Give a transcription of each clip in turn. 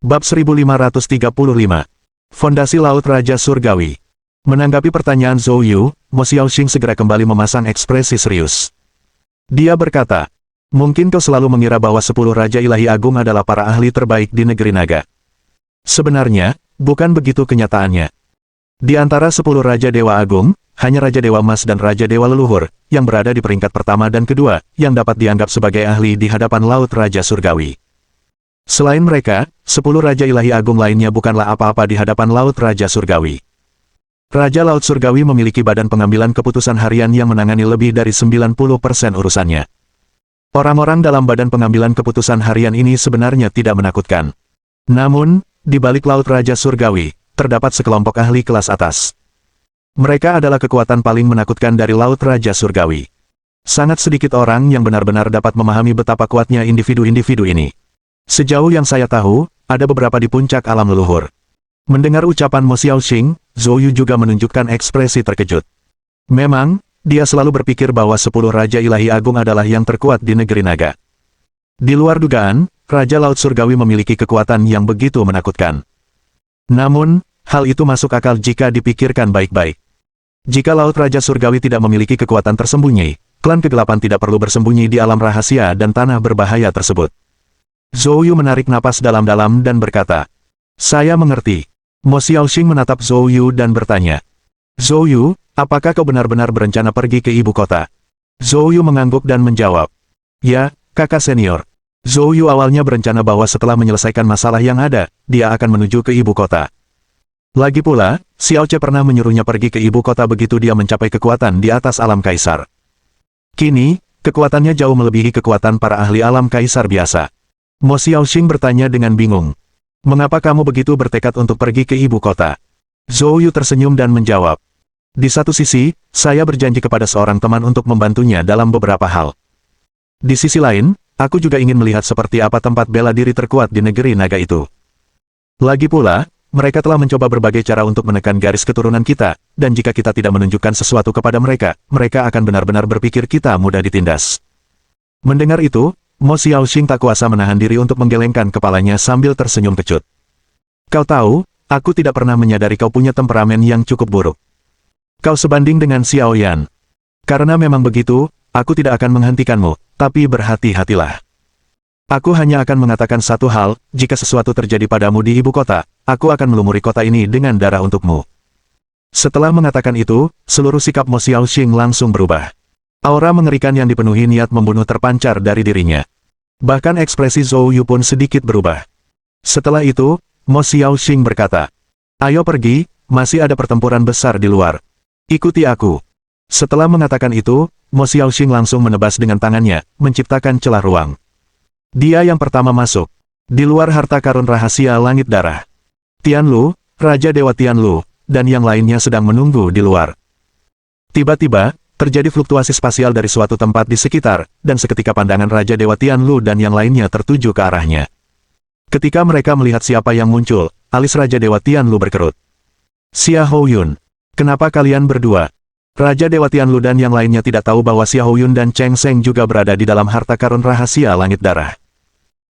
Bab 1535. Fondasi Laut Raja Surgawi. Menanggapi pertanyaan Zhou Yu, Mo Xiaoxing segera kembali memasang ekspresi serius. Dia berkata, "Mungkin kau selalu mengira bahwa 10 Raja Ilahi Agung adalah para ahli terbaik di negeri naga. Sebenarnya, bukan begitu kenyataannya. Di antara 10 Raja Dewa Agung, hanya Raja Dewa Emas dan Raja Dewa Leluhur, yang berada di peringkat pertama dan kedua, yang dapat dianggap sebagai ahli di hadapan Laut Raja Surgawi. Selain mereka, 10 Raja Ilahi Agung lainnya bukanlah apa-apa di hadapan Laut Raja Surgawi. Raja Laut Surgawi memiliki badan pengambilan keputusan harian yang menangani lebih dari 90% urusannya. Orang-orang dalam badan pengambilan keputusan harian ini sebenarnya tidak menakutkan. Namun, di balik Laut Raja Surgawi, terdapat sekelompok ahli kelas atas. Mereka adalah kekuatan paling menakutkan dari Laut Raja Surgawi. Sangat sedikit orang yang benar-benar dapat memahami betapa kuatnya individu-individu ini. Sejauh yang saya tahu, ada beberapa di puncak alam leluhur." Mendengar ucapan Mo Xiaoxing, Zhou Yu juga menunjukkan ekspresi terkejut. Memang, dia selalu berpikir bahwa 10 Raja Ilahi Agung adalah yang terkuat di negeri naga. Di luar dugaan, Raja Laut Surgawi memiliki kekuatan yang begitu menakutkan. Namun, hal itu masuk akal jika dipikirkan baik-baik. Jika Laut Raja Surgawi tidak memiliki kekuatan tersembunyi, klan kegelapan tidak perlu bersembunyi di alam rahasia dan tanah berbahaya tersebut. Zhou Yu menarik napas dalam-dalam dan berkata, "Saya mengerti." Mo Xiaoxing menatap Zhou Yu dan bertanya, "Zhou Yu, apakah kau benar-benar berencana pergi ke ibu kota?" Zhou Yu mengangguk dan menjawab, "Ya, kakak senior." Zhou Yu awalnya berencana bahwa setelah menyelesaikan masalah yang ada, dia akan menuju ke ibu kota. Lagi pula, Xiao Ce pernah menyuruhnya pergi ke ibu kota begitu dia mencapai kekuatan di atas alam kaisar. Kini, kekuatannya jauh melebihi kekuatan para ahli alam kaisar biasa. Mo Xiaoxing bertanya dengan bingung, "Mengapa kamu begitu bertekad untuk pergi ke ibu kota?" Zhou Yu tersenyum dan menjawab, "Di satu sisi, saya berjanji kepada seorang teman untuk membantunya dalam beberapa hal. Di sisi lain, aku juga ingin melihat seperti apa tempat bela diri terkuat di negeri naga itu. Lagi pula, mereka telah mencoba berbagai cara untuk menekan garis keturunan kita, dan jika kita tidak menunjukkan sesuatu kepada mereka, mereka akan benar-benar berpikir kita mudah ditindas." Mendengar itu, Mo Xiaoxing tak kuasa menahan diri untuk menggelengkan kepalanya sambil tersenyum kecut. "Kau tahu, aku tidak pernah menyadari kau punya temperamen yang cukup buruk. Kau sebanding dengan Xiao Yan. Karena memang begitu, aku tidak akan menghentikanmu, tapi berhati-hatilah. Aku hanya akan mengatakan satu hal, jika sesuatu terjadi padamu di ibu kota, aku akan melumuri kota ini dengan darah untukmu." Setelah mengatakan itu, seluruh sikap Mo Xiaoxing langsung berubah. Aura mengerikan yang dipenuhi niat membunuh terpancar dari dirinya. Bahkan ekspresi Zhou Yu pun sedikit berubah. Setelah itu, Mo Xiaoxing berkata, "Ayo pergi, masih ada pertempuran besar di luar. Ikuti aku." Setelah mengatakan itu, Mo Xiaoxing langsung menebas dengan tangannya, menciptakan celah ruang. Dia yang pertama masuk. Di luar harta karun rahasia langit darah. Tianlu, Raja Dewa Tianlu, dan yang lainnya sedang menunggu di luar. Tiba-tiba, terjadi fluktuasi spasial dari suatu tempat di sekitar, dan seketika pandangan Raja Dewa Tianlu dan yang lainnya tertuju ke arahnya. Ketika mereka melihat siapa yang muncul, alis Raja Dewa Tianlu berkerut. "Xia Houyun, kenapa kalian berdua?" Raja Dewa Tianlu dan yang lainnya tidak tahu bahwa Xia Houyun dan Cheng Sheng juga berada di dalam harta karun rahasia langit darah.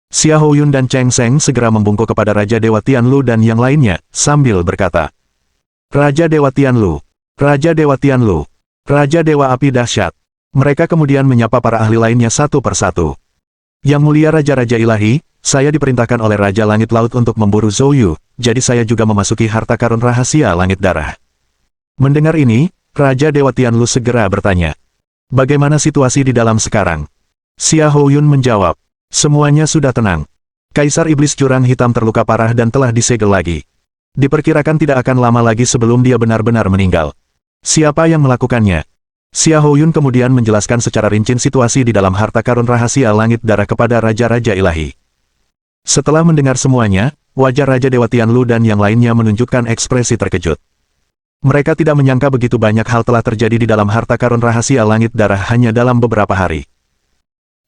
Xia Houyun dan Cheng Sheng segera membungkuk kepada Raja Dewa Tianlu dan yang lainnya, sambil berkata, "Raja Dewa Tianlu, Raja Dewa Tianlu, Raja Dewa Api Dahsyat." Mereka kemudian menyapa para ahli lainnya satu persatu. "Yang mulia Raja-Raja Ilahi, saya diperintahkan oleh Raja Langit Laut untuk memburu Zhou Yu, jadi saya juga memasuki harta karun rahasia langit darah." Mendengar ini, Raja Dewa Tianlu segera bertanya, "Bagaimana situasi di dalam sekarang?" Xia Houyun menjawab, "Semuanya sudah tenang. Kaisar Iblis Jurang Hitam terluka parah dan telah disegel lagi. Diperkirakan tidak akan lama lagi sebelum dia benar-benar meninggal. Siapa yang melakukannya?" Xia Houyun kemudian menjelaskan secara rinci situasi di dalam harta karun rahasia langit darah kepada Raja-Raja Ilahi. Setelah mendengar semuanya, wajah Raja Dewa Tianlu dan yang lainnya menunjukkan ekspresi terkejut. Mereka tidak menyangka begitu banyak hal telah terjadi di dalam harta karun rahasia langit darah hanya dalam beberapa hari.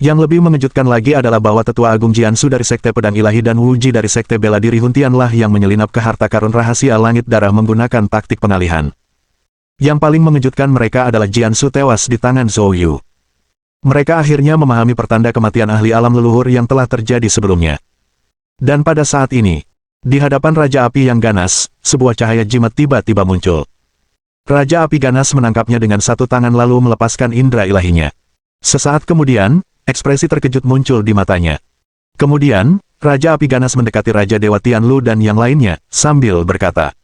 Yang lebih mengejutkan lagi adalah bahwa Tetua Agung Jiansu dari Sekte Pedang Ilahi dan Wu Ji dari Sekte Bela Diri Huntianlah yang menyelinap ke harta karun rahasia langit darah menggunakan taktik pengalihan. Yang paling mengejutkan mereka adalah Jiansu tewas di tangan Zhou Yu. Mereka akhirnya memahami pertanda kematian ahli alam leluhur yang telah terjadi sebelumnya. Dan pada saat ini, Di hadapan Raja Api yang ganas, sebuah cahaya jimat tiba-tiba muncul. Raja Api ganas menangkapnya dengan satu tangan lalu melepaskan indera ilahinya. Sesaat kemudian, ekspresi terkejut muncul di matanya. Kemudian, Raja Api ganas mendekati Raja Dewa Tianlu dan yang lainnya, sambil berkata,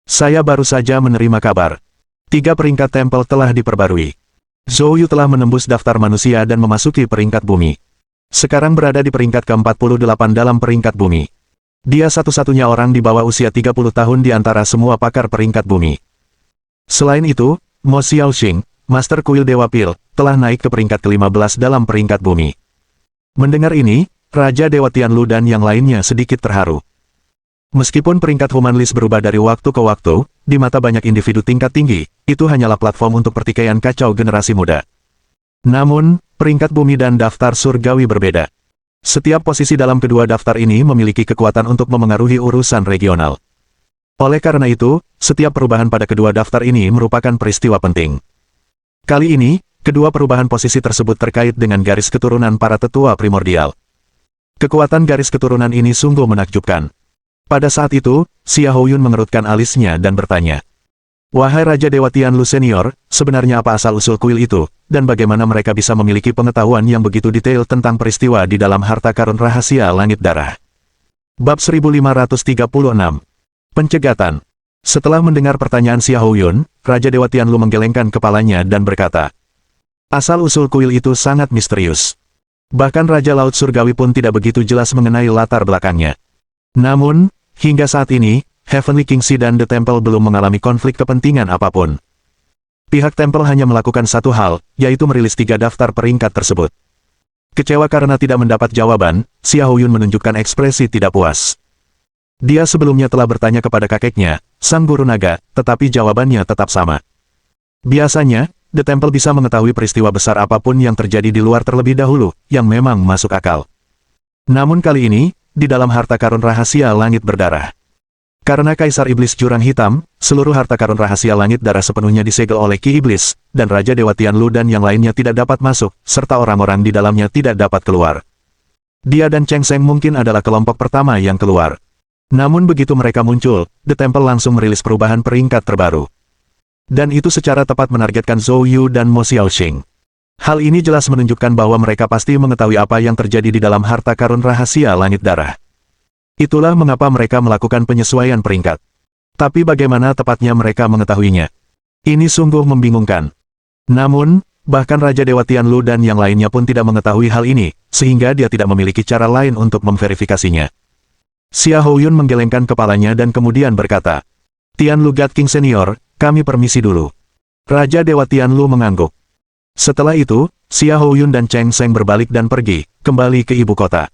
"Saya baru saja menerima kabar. 3 peringkat tempel telah diperbarui. Zhou Yu telah menembus daftar manusia dan memasuki peringkat bumi. Sekarang berada di peringkat ke-48 dalam peringkat bumi. Dia satu-satunya orang di bawah usia 30 tahun di antara semua pakar peringkat bumi. Selain itu, Mo Xiaoxing, Master Kuil Dewa Pil, telah naik ke peringkat ke-15 dalam peringkat bumi." Mendengar ini, Raja Dewa Tianlu dan yang lainnya sedikit terharu. Meskipun peringkat human list berubah dari waktu ke waktu, di mata banyak individu tingkat tinggi, itu hanyalah platform untuk pertikaian kacau generasi muda. Namun, peringkat bumi dan daftar surgawi berbeda. Setiap posisi dalam kedua daftar ini memiliki kekuatan untuk memengaruhi urusan regional. Oleh karena itu, setiap perubahan pada kedua daftar ini merupakan peristiwa penting. Kali ini, kedua perubahan posisi tersebut terkait dengan garis keturunan para tetua primordial. Kekuatan garis keturunan ini sungguh menakjubkan. Pada saat itu, Xia Houyun mengerutkan alisnya dan bertanya, "Wahai Raja Dewa Tianlu Senior, sebenarnya apa asal-usul kuil itu, dan bagaimana mereka bisa memiliki pengetahuan yang begitu detail tentang peristiwa di dalam harta karun rahasia langit darah?" Bab 1536. Pencegatan. Setelah mendengar pertanyaan Xia Houyun, Raja Dewa Tianlu menggelengkan kepalanya dan berkata, "Asal-usul kuil itu sangat misterius. Bahkan Raja Laut Surgawi pun tidak begitu jelas mengenai latar belakangnya. Namun, hingga saat ini, Heavenly Kingxi dan The Temple belum mengalami konflik kepentingan apapun. Pihak Temple hanya melakukan satu hal, yaitu merilis 3 daftar peringkat tersebut." Kecewa karena tidak mendapat jawaban, Xia Houyun menunjukkan ekspresi tidak puas. Dia sebelumnya telah bertanya kepada kakeknya, sang guru naga, tetapi jawabannya tetap sama. Biasanya, The Temple bisa mengetahui peristiwa besar apapun yang terjadi di luar terlebih dahulu, yang memang masuk akal. Namun kali ini, di dalam harta karun rahasia langit berdarah. Karena Kaisar Iblis Jurang Hitam, seluruh harta karun rahasia langit darah sepenuhnya disegel oleh Ki Iblis, dan Raja Dewa Tianlu dan yang lainnya tidak dapat masuk, serta orang-orang di dalamnya tidak dapat keluar. Dia dan Cheng Seng mungkin adalah kelompok pertama yang keluar. Namun begitu mereka muncul, The Temple langsung merilis perubahan peringkat terbaru. Dan itu secara tepat menargetkan Zhou Yu dan Mo Xiaoxing. Hal ini jelas menunjukkan bahwa mereka pasti mengetahui apa yang terjadi di dalam harta karun rahasia langit darah. Itulah mengapa mereka melakukan penyesuaian peringkat. Tapi bagaimana tepatnya mereka mengetahuinya? Ini sungguh membingungkan. Namun, bahkan Raja Dewa Tianlu dan yang lainnya pun tidak mengetahui hal ini, sehingga dia tidak memiliki cara lain untuk memverifikasinya. Xia Houyun menggelengkan kepalanya dan kemudian berkata, "Tianlu God King Senior, kami permisi dulu." Raja Dewa Tianlu mengangguk. Setelah itu, Xia Houyun dan Cheng Seng berbalik dan pergi, kembali ke ibu kota.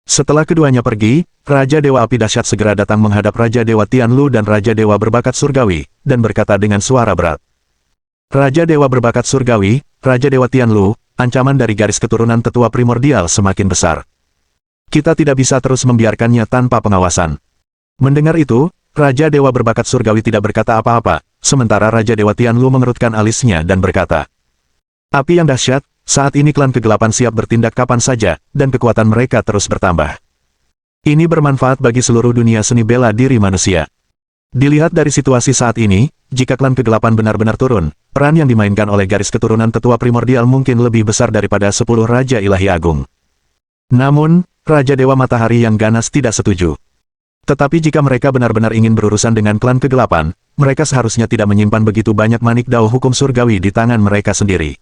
Setelah keduanya pergi, Raja Dewa Api Dahsyat segera datang menghadap Raja Dewa Tianlu dan Raja Dewa Berbakat Surgawi, dan berkata dengan suara berat, "Raja Dewa Berbakat Surgawi, Raja Dewa Tianlu, ancaman dari garis keturunan tetua primordial semakin besar. Kita tidak bisa terus membiarkannya tanpa pengawasan." Mendengar itu, Raja Dewa Berbakat Surgawi tidak berkata apa-apa, sementara Raja Dewa Tianlu mengerutkan alisnya dan berkata, "Api yang dahsyat, saat ini klan kegelapan siap bertindak kapan saja, dan kekuatan mereka terus bertambah. Ini bermanfaat bagi seluruh dunia seni bela diri manusia. Dilihat dari situasi saat ini, jika klan kegelapan benar-benar turun, peran yang dimainkan oleh garis keturunan tetua primordial mungkin lebih besar daripada 10 Raja Ilahi Agung." Namun, Raja Dewa Matahari yang ganas tidak setuju. Tetapi jika mereka benar-benar ingin berurusan dengan klan kegelapan, mereka seharusnya tidak menyimpan begitu banyak manik dao hukum surgawi di tangan mereka sendiri.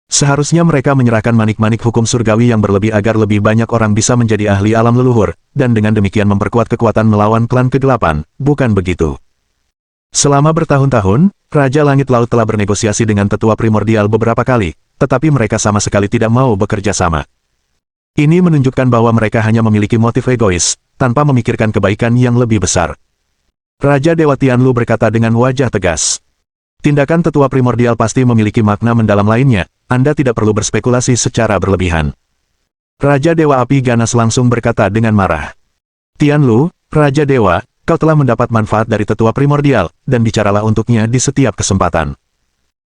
Seharusnya mereka menyerahkan manik-manik hukum surgawi yang berlebih agar lebih banyak orang bisa menjadi ahli alam leluhur, dan dengan demikian memperkuat kekuatan melawan klan kegelapan, bukan begitu? Selama bertahun-tahun, Raja Langit Laut telah bernegosiasi dengan tetua primordial beberapa kali, tetapi mereka sama sekali tidak mau bekerja sama. Ini menunjukkan bahwa mereka hanya memiliki motif egois, tanpa memikirkan kebaikan yang lebih besar. Raja Dewa Tianlu berkata dengan wajah tegas, "Tindakan tetua primordial pasti memiliki makna mendalam lainnya, Anda tidak perlu berspekulasi secara berlebihan." Raja Dewa Api ganas langsung berkata dengan marah, "Tianlu, Raja Dewa, kau telah mendapat manfaat dari tetua primordial, dan bicaralah untuknya di setiap kesempatan.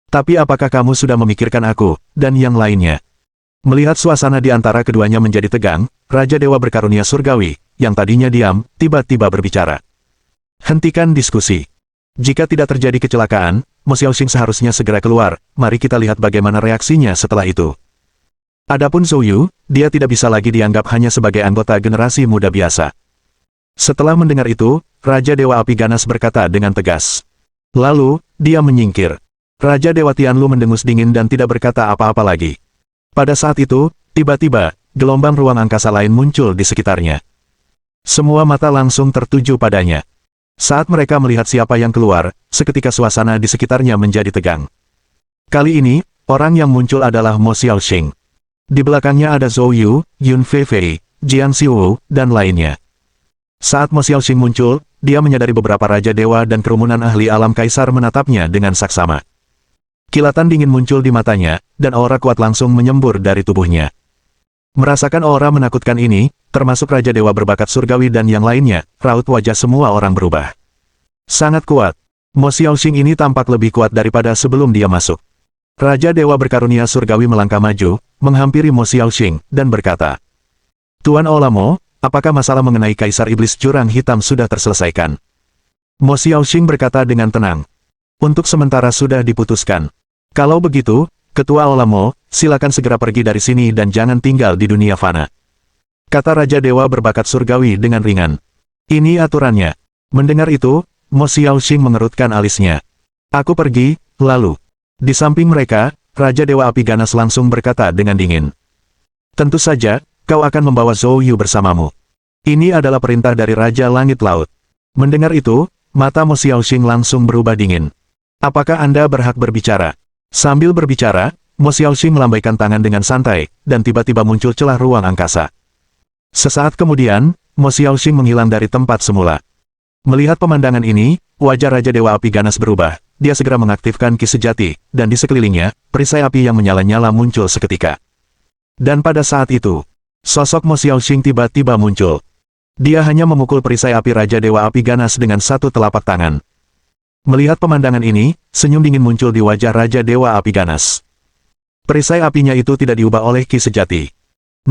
Tapi apakah kamu sudah memikirkan aku, dan yang lainnya?" Melihat suasana di antara keduanya menjadi tegang, Raja Dewa Berkarunia Surgawi, yang tadinya diam, tiba-tiba berbicara. Hentikan diskusi. Jika tidak terjadi kecelakaan, Mo Xiaoxing seharusnya segera keluar, mari kita lihat bagaimana reaksinya setelah itu. Adapun Zhou Yu, dia tidak bisa lagi dianggap hanya sebagai anggota generasi muda biasa. Setelah mendengar itu, Raja Dewa Api Ganas berkata dengan tegas. Lalu, dia menyingkir. Raja Dewa Tianlu mendengus dingin dan tidak berkata apa-apa lagi. Pada saat itu, tiba-tiba, gelombang ruang angkasa lain muncul di sekitarnya. Semua mata langsung tertuju padanya. Saat mereka melihat siapa yang keluar, seketika suasana di sekitarnya menjadi tegang. Kali ini, orang yang muncul adalah Mo Xiaoxing. Di belakangnya ada Zhou Yu, Yun Feifei, Jiang Xiuwu, dan lainnya. Saat Mo Xiaoxing muncul, dia menyadari beberapa Raja Dewa dan kerumunan ahli alam kaisar menatapnya dengan saksama. Kilatan dingin muncul di matanya, dan aura kuat langsung menyembur dari tubuhnya. Merasakan aura menakutkan ini, termasuk Raja Dewa berbakat surgawi dan yang lainnya, raut wajah semua orang berubah. Sangat kuat. Mo Xiaoxing ini tampak lebih kuat daripada sebelum dia masuk. Raja Dewa berkarunia surgawi melangkah maju, menghampiri Mo Xiaoxing, dan berkata, Tuan Olamo, apakah masalah mengenai Kaisar Iblis Jurang Hitam sudah terselesaikan? Mo Xiaoxing berkata dengan tenang. Untuk sementara sudah diputuskan. Kalau begitu, Ketua Olamo, silakan segera pergi dari sini dan jangan tinggal di dunia fana. Kata Raja Dewa berbakat surgawi dengan ringan. Ini aturannya. Mendengar itu, Mo Xiaoxing mengerutkan alisnya. Aku pergi, lalu. Di samping mereka, Raja Dewa Api Ganas langsung berkata dengan dingin. Tentu saja, kau akan membawa Zhou Yu bersamamu. Ini adalah perintah dari Raja Langit Laut. Mendengar itu, mata Mo Xiaoxing langsung berubah dingin. Apakah Anda berhak berbicara? Sambil berbicara, Mo Xiaoxing melambaikan tangan dengan santai, dan tiba-tiba muncul celah ruang angkasa. Sesaat kemudian, Mo Xiaoxing menghilang dari tempat semula. Melihat pemandangan ini, wajah Raja Dewa Api Ganas berubah. Dia segera mengaktifkan ki sejati, dan di sekelilingnya, perisai api yang menyala-nyala muncul seketika. Dan pada saat itu, sosok Mo Xiaoxing tiba-tiba muncul. Dia hanya memukul perisai api Raja Dewa Api Ganas dengan satu telapak tangan. Melihat pemandangan ini, senyum dingin muncul di wajah Raja Dewa Api Ganas. Perisai apinya itu tidak diubah oleh ki sejati,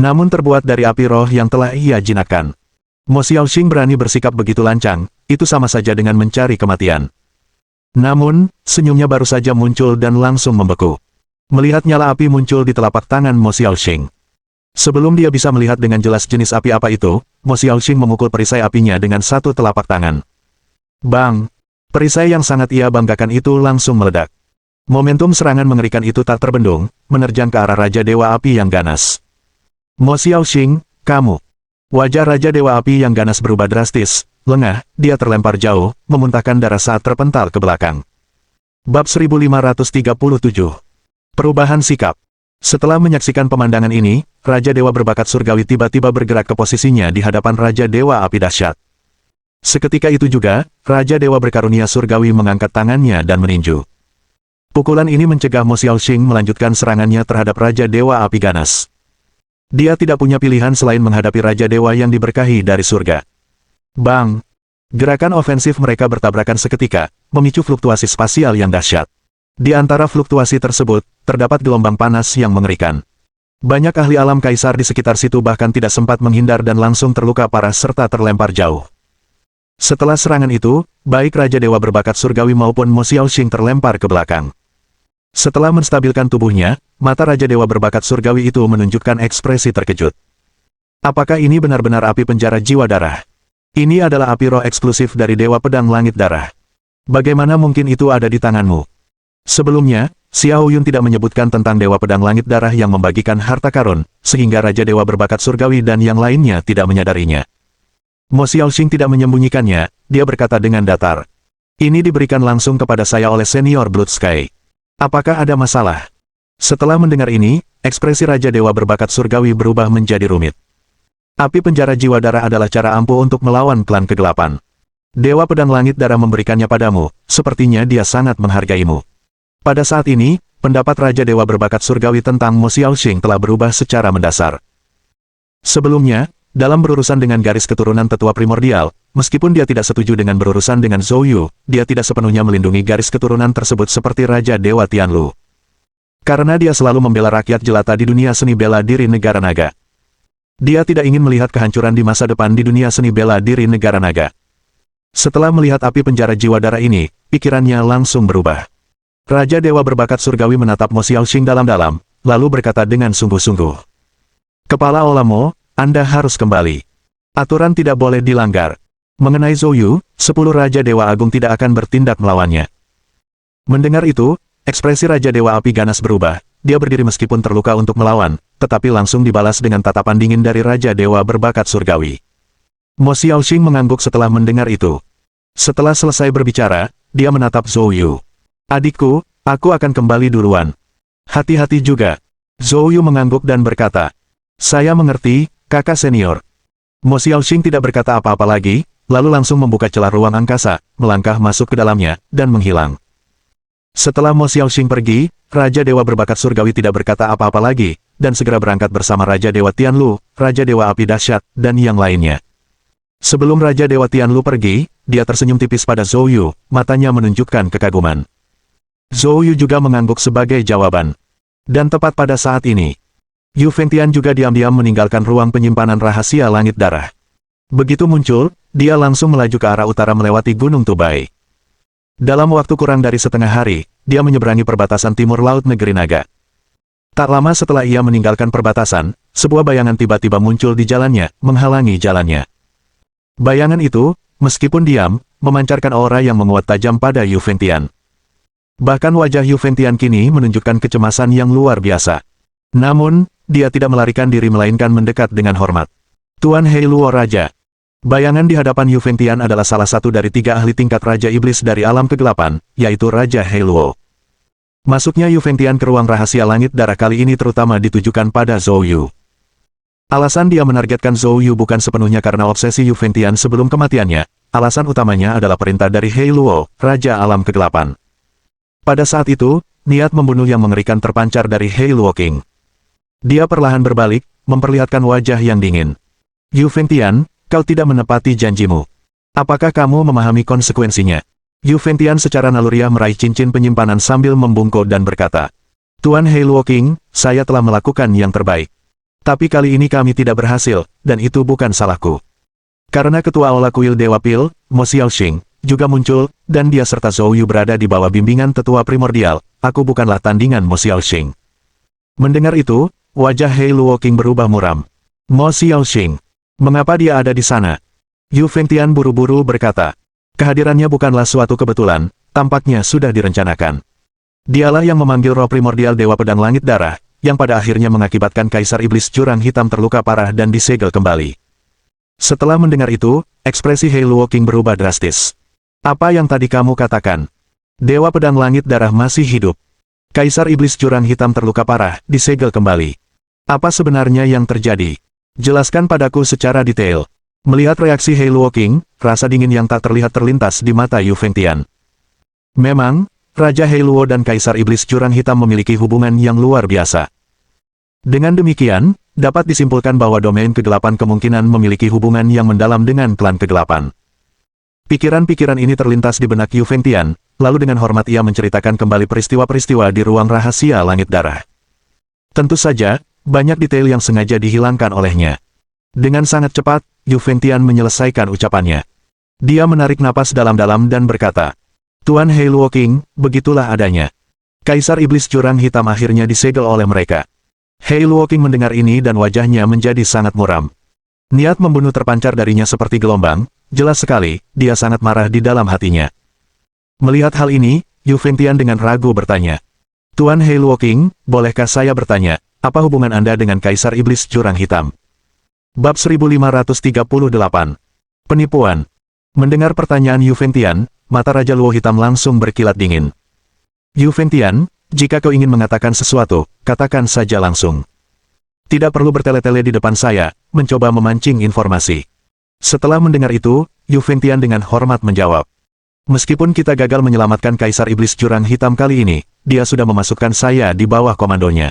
namun terbuat dari api roh yang telah ia jinakkan. Mo Xiaoxing berani bersikap begitu lancang, itu sama saja dengan mencari kematian. Namun, senyumnya baru saja muncul dan langsung membeku. Melihat nyala api muncul di telapak tangan Mo Xiaoxing. Sebelum dia bisa melihat dengan jelas jenis api apa itu, Mo Xiaoxing memukul perisai apinya dengan satu telapak tangan. Bang! Perisai yang sangat ia banggakan itu langsung meledak. Momentum serangan mengerikan itu tak terbendung, menerjang ke arah Raja Dewa Api yang ganas. Mo Xiaoxing, kamu. Wajah Raja Dewa Api yang ganas berubah drastis, lengah, dia terlempar jauh, memuntahkan darah saat terpental ke belakang. Bab 1537. Perubahan sikap. Setelah menyaksikan pemandangan ini, Raja Dewa berbakat surgawi tiba-tiba bergerak ke posisinya di hadapan Raja Dewa Api dahsyat. Seketika itu juga, Raja Dewa berkarunia surgawi mengangkat tangannya dan meninju. Pukulan ini mencegah Mo Xiaoxing melanjutkan serangannya terhadap Raja Dewa Api Ganas. Dia tidak punya pilihan selain menghadapi Raja Dewa yang diberkahi dari surga. Bang! Gerakan ofensif mereka bertabrakan seketika, memicu fluktuasi spasial yang dahsyat. Di antara fluktuasi tersebut, terdapat gelombang panas yang mengerikan. Banyak ahli alam kaisar di sekitar situ bahkan tidak sempat menghindar dan langsung terluka parah serta terlempar jauh. Setelah serangan itu, baik Raja Dewa berbakat surgawi maupun Mo Xiaoxing terlempar ke belakang. Setelah menstabilkan tubuhnya, mata Raja Dewa berbakat surgawi itu menunjukkan ekspresi terkejut. Apakah ini benar-benar api penjara jiwa darah? Ini adalah api roh eksklusif dari Dewa Pedang Langit Darah. Bagaimana mungkin itu ada di tanganmu? Sebelumnya, Xiao Yun tidak menyebutkan tentang Dewa Pedang Langit Darah yang membagikan harta karun, sehingga Raja Dewa berbakat surgawi dan yang lainnya tidak menyadarinya. Mo Xiaoxing tidak menyembunyikannya, dia berkata dengan datar. Ini diberikan langsung kepada saya oleh senior Blood Sky. Apakah ada masalah? Setelah mendengar ini, ekspresi Raja Dewa berbakat surgawi berubah menjadi rumit. Api penjara jiwa darah adalah cara ampuh untuk melawan klan kegelapan. Dewa Pedang Langit Darah memberikannya padamu, sepertinya dia sangat menghargaimu. Pada saat ini, pendapat Raja Dewa berbakat surgawi tentang Mo Xiaoxing telah berubah secara mendasar. Sebelumnya, dalam berurusan dengan garis keturunan tetua primordial, meskipun dia tidak setuju dengan berurusan dengan Zhou Yu, dia tidak sepenuhnya melindungi garis keturunan tersebut seperti Raja Dewa Tianlu. Karena dia selalu membela rakyat jelata di dunia seni bela diri negara naga. Dia tidak ingin melihat kehancuran di masa depan di dunia seni bela diri negara naga. Setelah melihat api penjara jiwa darah ini, pikirannya langsung berubah. Raja Dewa berbakat surgawi menatap Mo Xiaoxing dalam-dalam, lalu berkata dengan sungguh-sungguh. Kepala Olamo, Anda harus kembali. Aturan tidak boleh dilanggar. Mengenai Zhou Yu, 10 Raja Dewa Agung tidak akan bertindak melawannya. Mendengar itu, ekspresi Raja Dewa Api ganas berubah. Dia berdiri meskipun terluka untuk melawan, tetapi langsung dibalas dengan tatapan dingin dari Raja Dewa berbakat surgawi. Mo Xiaoxing mengangguk setelah mendengar itu. Setelah selesai berbicara, dia menatap Zhou Yu. Adikku, aku akan kembali duluan. Hati-hati juga. Zhou Yu mengangguk dan berkata, saya mengerti, kakak senior. Mo Xiaoxing tidak berkata apa-apa lagi, lalu langsung membuka celah ruang angkasa, melangkah masuk ke dalamnya, dan menghilang. Setelah Mo Xiaoxing pergi, Raja Dewa berbakat surgawi tidak berkata apa-apa lagi, dan segera berangkat bersama Raja Dewa Tianlu, Raja Dewa Api Dahsyat, dan yang lainnya. Sebelum Raja Dewa Tianlu pergi, dia tersenyum tipis pada Zhou Yu, matanya menunjukkan kekaguman. Zhou Yu juga mengangguk sebagai jawaban. Dan tepat pada saat ini, Yu Fengtian juga diam-diam meninggalkan ruang penyimpanan rahasia langit darah. Begitu muncul, dia langsung melaju ke arah utara melewati Gunung Tubai. Dalam waktu kurang dari setengah hari, dia menyeberangi perbatasan timur laut negeri naga. Tak lama setelah ia meninggalkan perbatasan, sebuah bayangan tiba-tiba muncul di jalannya, menghalangi jalannya. Bayangan itu, meskipun diam, memancarkan aura yang menguat tajam pada Yu Fengtian. Bahkan wajah Yu Fengtian kini menunjukkan kecemasan yang luar biasa. Namun, dia tidak melarikan diri melainkan mendekat dengan hormat. Tuan Hei Luo Raja. Bayangan di hadapan Yu Fengtian adalah salah satu dari 3 ahli tingkat Raja Iblis dari alam kegelapan, yaitu Raja Hei Luo. Masuknya Yu Fengtian ke ruang rahasia langit darah kali ini terutama ditujukan pada Zhou Yu. Alasan dia menargetkan Zhou Yu bukan sepenuhnya karena obsesi Yu Fengtian sebelum kematiannya, alasan utamanya adalah perintah dari Hei Luo, Raja Alam Kegelapan. Pada saat itu, niat membunuh yang mengerikan terpancar dari Hei Luo King. Dia perlahan berbalik, memperlihatkan wajah yang dingin. Yu Fengtian, kau tidak menepati janjimu. Apakah kamu memahami konsekuensinya? Yu Fengtian secara naluriah meraih cincin penyimpanan sambil membungkuk dan berkata, Tuan Hei Luo King, saya telah melakukan yang terbaik. Tapi kali ini kami tidak berhasil, dan itu bukan salahku. Karena ketua Aula Kuil Dewa Pil, Mo Xiaoxing, juga muncul, dan dia serta Zhou Yu berada di bawah bimbingan tetua primordial, aku bukanlah tandingan Mo Xiaoxing. Mendengar itu, wajah Hei Luo King berubah muram. Mo Xiaoxing. Mengapa dia ada di sana? Yu Fengtian buru-buru berkata. Kehadirannya bukanlah suatu kebetulan, tampaknya sudah direncanakan. Dialah yang memanggil roh primordial Dewa Pedang Langit Darah, yang pada akhirnya mengakibatkan Kaisar Iblis Jurang Hitam terluka parah dan disegel kembali. Setelah mendengar itu, ekspresi Hei Luo King berubah drastis. Apa yang tadi kamu katakan? Dewa Pedang Langit Darah masih hidup. Kaisar Iblis Jurang Hitam terluka parah, disegel kembali. Apa sebenarnya yang terjadi? Jelaskan padaku secara detail. Melihat reaksi Hei Luo King, rasa dingin yang tak terlihat terlintas di mata Yu Fengtian. Memang, Raja Hei Luo dan Kaisar Iblis Jurang Hitam memiliki hubungan yang luar biasa. Dengan demikian, dapat disimpulkan bahwa domain kegelapan kemungkinan memiliki hubungan yang mendalam dengan klan kegelapan. Pikiran-pikiran ini terlintas di benak Yu Fengtian, lalu dengan hormat ia menceritakan kembali peristiwa-peristiwa di ruang rahasia langit darah. Tentu saja, banyak detail yang sengaja dihilangkan olehnya. Dengan sangat cepat, Yu Fengtian menyelesaikan ucapannya. Dia menarik napas dalam-dalam dan berkata, Tuan Hei Luo King, begitulah adanya. Kaisar Iblis Jurang Hitam akhirnya disegel oleh mereka. Hei Luo King mendengar ini dan wajahnya menjadi sangat muram. Niat membunuh terpancar darinya seperti gelombang, jelas sekali, dia sangat marah di dalam hatinya. Melihat hal ini, Yu Fengtian dengan ragu bertanya, Tuan Hei Luo King, bolehkah saya bertanya, apa hubungan Anda dengan Kaisar Iblis Jurang Hitam? Bab 1538. Penipuan. Mendengar pertanyaan Yu Fengtian, mata Raja Luo Hitam langsung berkilat dingin. Yu Fengtian, jika kau ingin mengatakan sesuatu, katakan saja langsung. Tidak perlu bertele-tele di depan saya, mencoba memancing informasi. Setelah mendengar itu, Yu Fengtian dengan hormat menjawab. Meskipun kita gagal menyelamatkan Kaisar Iblis Jurang Hitam kali ini, dia sudah memasukkan saya di bawah komandonya.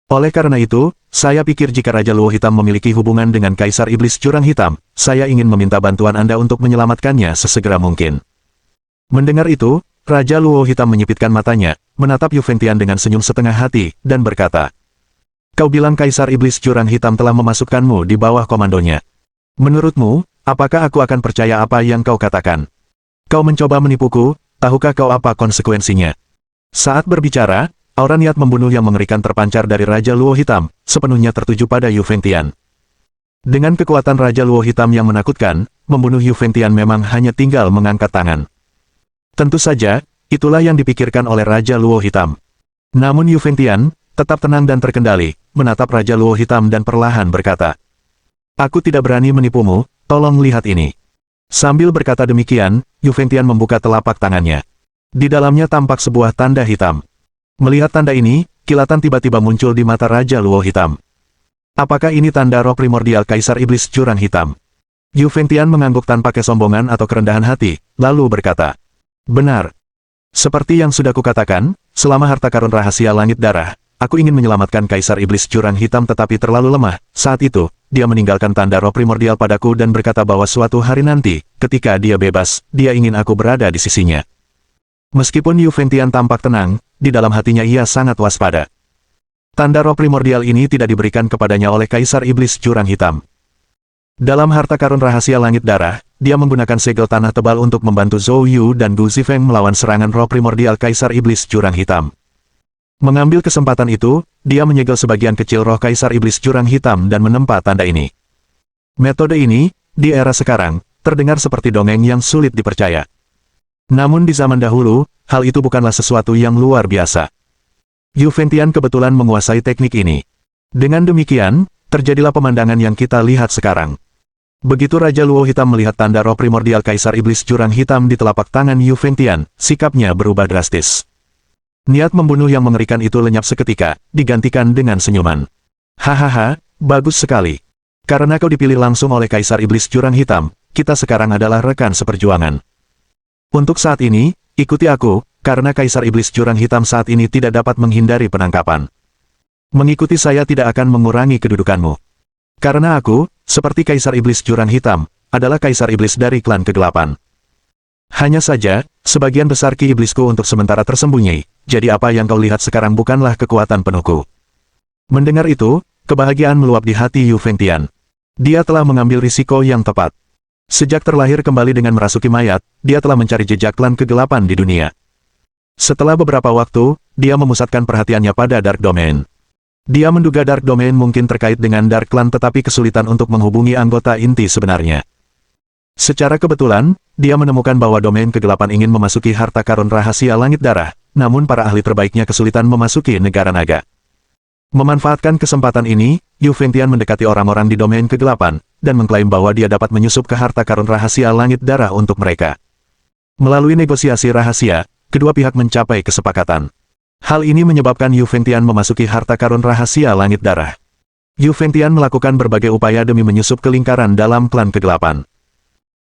Oleh karena itu, saya pikir jika Raja Luo Hitam memiliki hubungan dengan Kaisar Iblis Jurang Hitam, saya ingin meminta bantuan Anda untuk menyelamatkannya sesegera mungkin. Mendengar itu, Raja Luo Hitam menyipitkan matanya, menatap Yu Fengtian dengan senyum setengah hati, dan berkata, Kau bilang Kaisar Iblis Jurang Hitam telah memasukkanmu di bawah komandonya. Menurutmu, apakah aku akan percaya apa yang kau katakan? Kau mencoba menipuku, tahukah kau apa konsekuensinya? Saat berbicara, aura niat membunuh yang mengerikan terpancar dari Raja Luo Hitam, sepenuhnya tertuju pada Yu Fengtian. Dengan kekuatan Raja Luo Hitam yang menakutkan, membunuh Yu Fengtian memang hanya tinggal mengangkat tangan. Tentu saja, itulah yang dipikirkan oleh Raja Luo Hitam. Namun Yu Fengtian tetap tenang dan terkendali, menatap Raja Luo Hitam dan perlahan berkata, "Aku tidak berani menipumu, tolong lihat ini." Sambil berkata demikian, Yu Fengtian membuka telapak tangannya. Di dalamnya tampak sebuah tanda hitam. Melihat tanda ini, kilatan tiba-tiba muncul di mata Raja Luo Hitam. Apakah ini tanda roh primordial Kaisar Iblis Jurang Hitam? Yu Fengtian mengangguk tanpa kesombongan atau kerendahan hati, lalu berkata, "Benar. Seperti yang sudah kukatakan, selama harta karun rahasia langit darah, aku ingin menyelamatkan Kaisar Iblis Jurang Hitam tetapi terlalu lemah. Saat itu, dia meninggalkan tanda roh primordial padaku dan berkata bahwa suatu hari nanti, ketika dia bebas, dia ingin aku berada di sisinya." Meskipun Yu Fengtian tampak tenang, di dalam hatinya ia sangat waspada. Tanda roh primordial ini tidak diberikan kepadanya oleh Kaisar Iblis Jurang Hitam. Dalam harta karun rahasia langit darah, dia menggunakan segel tanah tebal untuk membantu Zhou Yu dan Gu Zifeng melawan serangan roh primordial Kaisar Iblis Jurang Hitam. Mengambil kesempatan itu, dia menyegel sebagian kecil roh Kaisar Iblis Jurang Hitam dan menempa tanda ini. Metode ini, di era sekarang, terdengar seperti dongeng yang sulit dipercaya. Namun di zaman dahulu, hal itu bukanlah sesuatu yang luar biasa. Yu Fengtian kebetulan menguasai teknik ini. Dengan demikian, terjadilah pemandangan yang kita lihat sekarang. Begitu Raja Luo Hitam melihat tanda roh primordial Kaisar Iblis Jurang Hitam di telapak tangan Yu Fengtian, sikapnya berubah drastis. Niat membunuh yang mengerikan itu lenyap seketika, digantikan dengan senyuman. "Hahaha, bagus sekali. Karena kau dipilih langsung oleh Kaisar Iblis Jurang Hitam, kita sekarang adalah rekan seperjuangan. Untuk saat ini, ikuti aku, karena Kaisar Iblis Jurang Hitam saat ini tidak dapat menghindari penangkapan. Mengikuti saya tidak akan mengurangi kedudukanmu. Karena aku, seperti Kaisar Iblis Jurang Hitam, adalah Kaisar Iblis dari klan kegelapan. Hanya saja, sebagian besar ki iblisku untuk sementara tersembunyi, jadi apa yang kau lihat sekarang bukanlah kekuatan penuhku." Mendengar itu, kebahagiaan meluap di hati Yu Fengtian. Dia telah mengambil risiko yang tepat. Sejak terlahir kembali dengan merasuki mayat, dia telah mencari jejak klan kegelapan di dunia. Setelah beberapa waktu, dia memusatkan perhatiannya pada Dark Domain. Dia menduga Dark Domain mungkin terkait dengan Dark Clan tetapi kesulitan untuk menghubungi anggota inti sebenarnya. Secara kebetulan, dia menemukan bahwa domain kegelapan ingin memasuki harta karun rahasia langit darah, namun para ahli terbaiknya kesulitan memasuki negara naga. Memanfaatkan kesempatan ini, Yu Fengtian mendekati orang-orang di domain kegelapan, dan mengklaim bahwa dia dapat menyusup ke harta karun rahasia langit darah untuk mereka. Melalui negosiasi rahasia, kedua pihak mencapai kesepakatan. Hal ini menyebabkan Yu Fengtian memasuki harta karun rahasia langit darah. Yu Fengtian melakukan berbagai upaya demi menyusup ke lingkaran dalam klan kegelapan.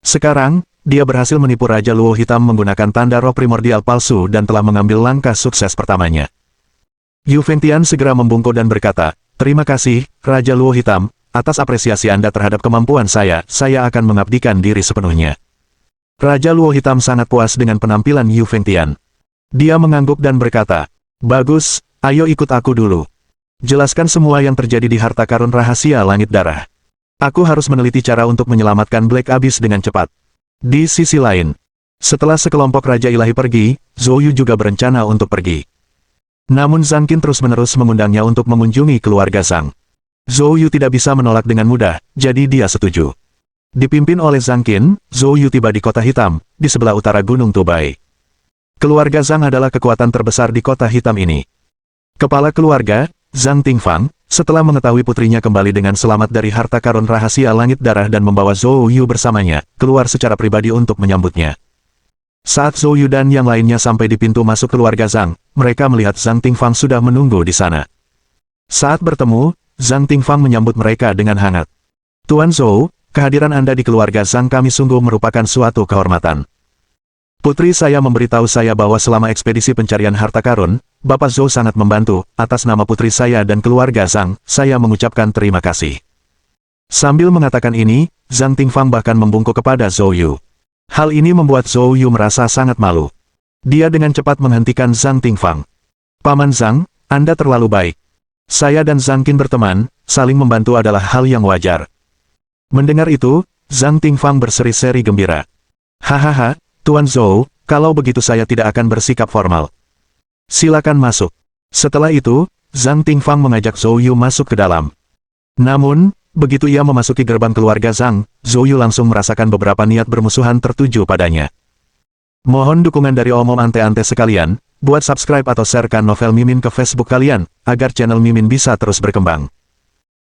Sekarang, dia berhasil menipu Raja Luo Hitam menggunakan tanda roh primordial palsu dan telah mengambil langkah sukses pertamanya. Yu Fengtian segera membungkuk dan berkata, "Terima kasih, Raja Luo Hitam, atas apresiasi Anda terhadap kemampuan saya akan mengabdikan diri sepenuhnya." Raja Luo Hitam sangat puas dengan penampilan Yu Fengtian. Dia mengangguk dan berkata, "Bagus, ayo ikut aku dulu. Jelaskan semua yang terjadi di harta karun rahasia langit darah. Aku harus meneliti cara untuk menyelamatkan Black Abyss dengan cepat." Di sisi lain, setelah sekelompok Raja Ilahi pergi, Zhou Yu juga berencana untuk pergi. Namun Zhang Qin terus-menerus mengundangnya untuk mengunjungi keluarga Zhang. Zhou Yu tidak bisa menolak dengan mudah, jadi dia setuju. Dipimpin oleh Zhang Qin, Zhou Yu tiba di Kota Hitam, di sebelah utara Gunung Tubai. Keluarga Zhang adalah kekuatan terbesar di Kota Hitam ini. Kepala keluarga, Zhang Tingfang, setelah mengetahui putrinya kembali dengan selamat dari harta karun rahasia langit darah dan membawa Zhou Yu bersamanya, keluar secara pribadi untuk menyambutnya. Saat Zhou Yu dan yang lainnya sampai di pintu masuk keluarga Zhang, mereka melihat Zhang Tingfang sudah menunggu di sana. Saat bertemu, Zhang Tingfang menyambut mereka dengan hangat. "Tuan Zhou, kehadiran Anda di keluarga Zhang kami sungguh merupakan suatu kehormatan. Putri saya memberitahu saya bahwa selama ekspedisi pencarian harta karun, Bapak Zhou sangat membantu. Atas nama putri saya dan keluarga Zhang, saya mengucapkan terima kasih." Sambil mengatakan ini, Zhang Tingfang bahkan membungkuk kepada Zhou Yu. Hal ini membuat Zhou Yu merasa sangat malu. Dia dengan cepat menghentikan Zhang Tingfang. "Paman Zhang, Anda terlalu baik. Saya dan Zhang Qin berteman, saling membantu adalah hal yang wajar. Mendengar itu, Zhang Tingfang berseri-seri gembira. Hahaha, Tuan Zhou, kalau begitu saya tidak akan bersikap formal. Silakan masuk. Setelah itu, Zhang Tingfang mengajak Zhou Yu masuk ke dalam. Namun, begitu ia memasuki gerbang keluarga Zhang, Zhou Yu langsung merasakan beberapa niat bermusuhan tertuju padanya. Mohon dukungan dari omom ante-ante sekalian, buat subscribe atau sharekan novel Mimin ke Facebook kalian, agar channel Mimin bisa terus berkembang.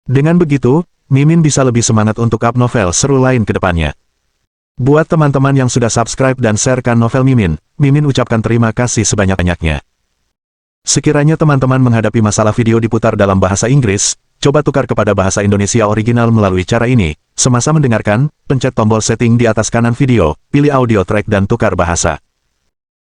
Dengan begitu, Mimin bisa lebih semangat untuk up novel seru lain ke depannya. Buat teman-teman yang sudah subscribe dan sharekan novel Mimin, Mimin ucapkan terima kasih sebanyak-banyaknya. Sekiranya teman-teman menghadapi masalah video diputar dalam bahasa Inggris, coba tukar kepada bahasa Indonesia original melalui cara ini. Semasa mendengarkan, pencet tombol setting di atas kanan video, pilih audio track dan tukar bahasa.